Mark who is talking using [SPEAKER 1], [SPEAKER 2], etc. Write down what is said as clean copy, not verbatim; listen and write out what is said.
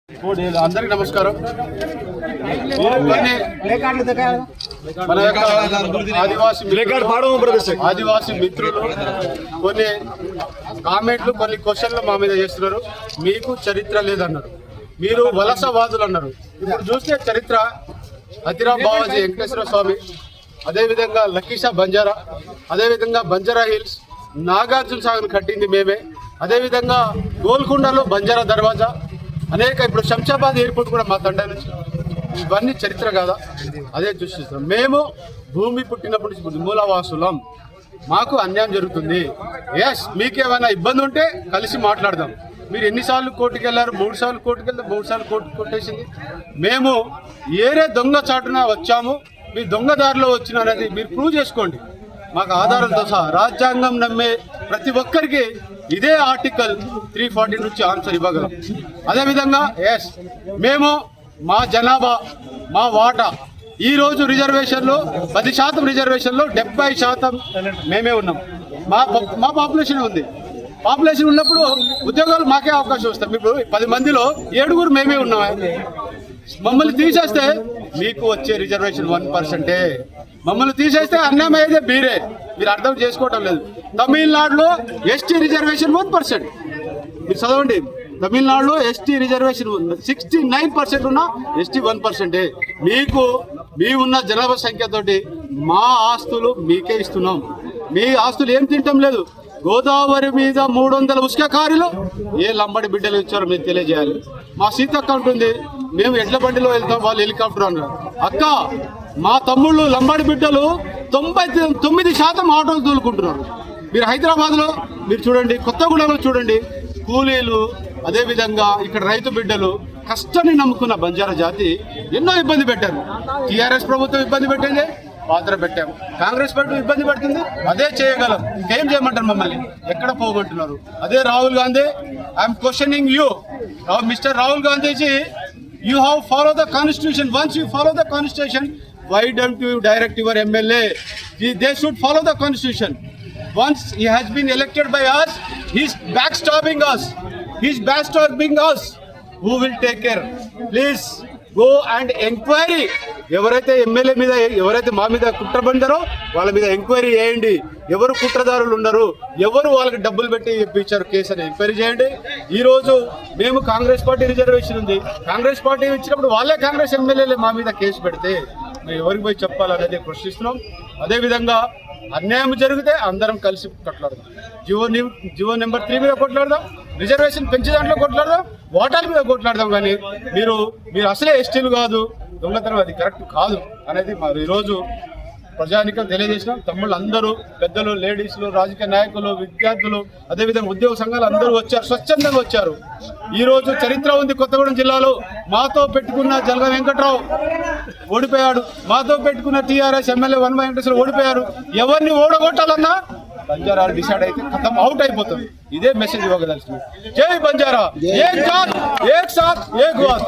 [SPEAKER 1] అందరికి నమస్కారం. మన యొక్క ఆదివాసీ మిత్రులు కొన్ని కామెంట్లు కొన్ని క్వశ్చన్లు మా మీద చేస్తున్నారు. మీకు చరిత్ర లేదన్నారు, మీరు వలసవాదులు అన్నారు. ఇప్పుడు చూస్తే చరిత్ర అతిరామ్ బావాజీ వెంకటేశ్వర స్వామి, అదేవిధంగా లక్కీషా బంజారా, అదేవిధంగా బంజారా హిల్స్, నాగార్జున సాగర్ కట్టింది మేమే, అదేవిధంగా గోల్కొండలో బంజారా దర్వాజా, అనేక ఇప్పుడు శంషాబాద్ ఎయిర్పోర్ట్ కూడా మా తండ్రి నుంచి. ఇవన్నీ చరిత్ర కాదా? అదే చూస్తున్నాం. మేము భూమి పుట్టినప్పటి నుంచి మూలవాసులం, మాకు అన్యాయం జరుగుతుంది. ఎస్, మీకేమైనా ఇబ్బంది ఉంటే కలిసి మాట్లాడదాం. మీరు ఎన్నిసార్లు కోర్టుకు వెళ్ళారు? 3 సార్లు కోర్టుకు వెళ్తే 3 సార్లు కోర్టు కొట్టేసింది. మేము ఏరే దొంగ చాటున వచ్చాము, మీ దొంగదారిలో వచ్చిన అనేది మీరు ప్రూవ్ చేసుకోండి. మాకు ఆధారంతో సహా రాజ్యాంగం నమ్మే ప్రతి ఒక్కరికి ఇదే ఆర్టికల్ 340 నుంచి ఆన్సర్ ఇవ్వగలం. అదేవిధంగా ఎస్, మేము మా జనాభా మా వాటా ఈరోజు రిజర్వేషన్లో 10% రిజర్వేషన్లో 70% మేమే ఉన్నాం. మా పాపులేషన్ ఉంది. పాపులేషన్ ఉన్నప్పుడు ఉద్యోగాలు మాకే అవకాశం వస్తాయి. ఇప్పుడు 10 మందిలో 7 మేమే ఉన్నాం. మమ్మల్ని తీసేస్తే మీకు వచ్చే రిజర్వేషన్ 1%. మమ్మల్ని తీసేస్తే అన్యాయం అయ్యేదే మీరే. మీరు అర్థం చేసుకోవటం లేదు. తమిళనాడులో ఎస్టీ రిజర్వేషన్ 1%. మీరు చదవండి. తమిళనాడులో ఎస్టీ రిజర్వేషన్ 69% ఉన్న ఎస్టీ 1%. మీకు మీ ఉన్న జనాభా సంఖ్యతోటి మా ఆస్తులు మీకే ఇస్తున్నాం. మీ ఆస్తులు ఏం తింటాం లేదు. గోదావరి మీద 300 ఉసుక కారులు ఏ లంబడి బిడ్డలు ఇచ్చారో మీరు తెలియజేయాలి. మా సీతక్క ఉంటుంది, మేము ఎడ్ల బండిలో వెళ్తాం, వాళ్ళు హెలికాప్టర్ అన్నారు. అక్క, మా తమ్ముళ్ళు లంబాడి బిడ్డలు 99% ఆటోలు తోలుకుంటున్నారు. మీరు హైదరాబాద్లో మీరు చూడండి, కొత్తగూడెంలో చూడండి, కూలీలు, అదేవిధంగా ఇక్కడ రైతు బిడ్డలు కష్టాన్ని నమ్ముకున్న బంజారా జాతి ఎన్నో ఇబ్బంది పెట్టారు. టీఆర్ఎస్ ప్రభుత్వం ఇబ్బంది పెట్టింది, పాత్ర పెట్టాము. కాంగ్రెస్ పార్టీ ఇబ్బంది పడుతుంది, అదే చేయగలం. ఇంకేం చేయమంటారు మమ్మల్ని? ఎక్కడ పోగొట్టున్నారు? అదే Rahul Gandhi, I'm questioning you, mister Rahul Gandhiji, you have followed the constitution. Once you follow the constitution, why don't you direct your MLA? They should follow the constitution. Once he has been elected by us, he's backstabbing us. Who will take care? Please go and enquiry. ఎవరైతే MLA మీద, ఎవరైతే మా మీద కుట్ర బండారో వాళ్ళ మీద enquiry చేయండి. ఎవరు కుట్రదారులు ఉన్నారు, ఎవరు వాళ్ళకి డబ్బులు పెట్టి ఇప్పించారు కేసు అని ఎంక్వైరీ చేయండి. ఈరోజు మేము కాంగ్రెస్ పార్టీ రిజర్వేషన్ ఉంది, కాంగ్రెస్ పార్టీ ఇచ్చినప్పుడు వాళ్ళే కాంగ్రెస్ ఎమ్మెల్యేలే మా మీద కేసు పెడితే మేము ఎవరికి పోయి చెప్పాలనేది ప్రశ్నిస్తున్నాం. అదేవిధంగా అన్యాయం జరిగితే అందరం కలిసి కొట్లాడదాం. జివో నెంబర్ 3 మీద కొట్లాడదాం, రిజర్వేషన్ పెంచే దాంట్లో కొట్లాడదాం, వాటాల మీద కొట్లాడదాం. కానీ మీరు అసలే ఎస్టీలు కాదు, దొంగతనం అది కరెక్ట్ కాదు అనేది మరి ఈరోజు ప్రజానికం తెలియజేసినాం. తమ్ముళ్ళు అందరూ, పెద్దలు, లేడీస్లు, రాజకీయ నాయకులు, విద్యార్థులు, అదేవిధంగా ఉద్యోగ సంఘాలు అందరూ వచ్చారు, స్వచ్ఛందంగా వచ్చారు. ఈరోజు చరిత్ర ఉంది. కొత్తగూడెం జిల్లాలో మాతో పెట్టుకున్న జలగ వెంకట్రావు ఓడిపోయాడు, మాతో పెట్టుకున్న టీఆర్ఎస్ ఎమ్మెల్యే వనమ వెంకటేశ్వర ఓడిపోయారు. ఎవరిని ఓడగొట్టాలన్నా బంజారా డిసైడ్ అయితే ఖతం అవుట్ అయిపోతుంది. ఇదే మెసేజ్ ఇవ్వగలిసింది. జై బంజారా, ఏక్ సాత్ ఏక్ వాత్.